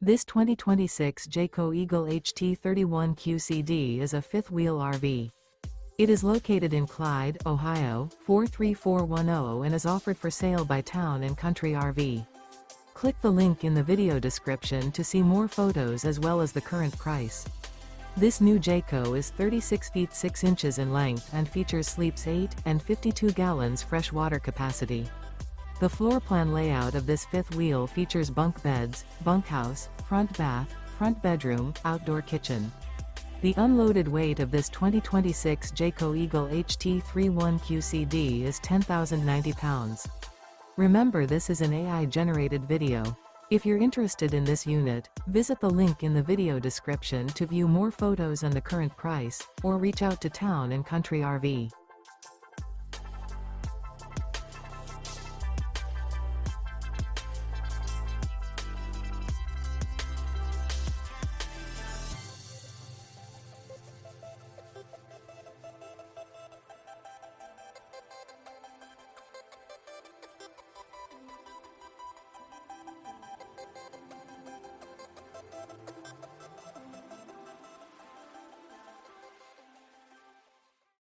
This 2026 Jayco Eagle HT31 QCD is a fifth-wheel RV. It is located in Clyde, Ohio, 43410 and is offered for sale by Town & Country RV. Click the link in the video description to see more photos as well as the current price. This new Jayco is 36 feet 6 inches in length and features sleeps 8 and 52 gallons fresh water capacity. The floor plan layout of this fifth wheel features bunk beds, bunkhouse, front bath, front bedroom, outdoor kitchen. The unloaded weight of this 2026 Jayco Eagle HT31 QCD is 10,090 pounds. Remember, this is an AI-generated video. If you're interested in this unit, visit the link in the video description to view more photos and the current price, or reach out to Town & Country RV.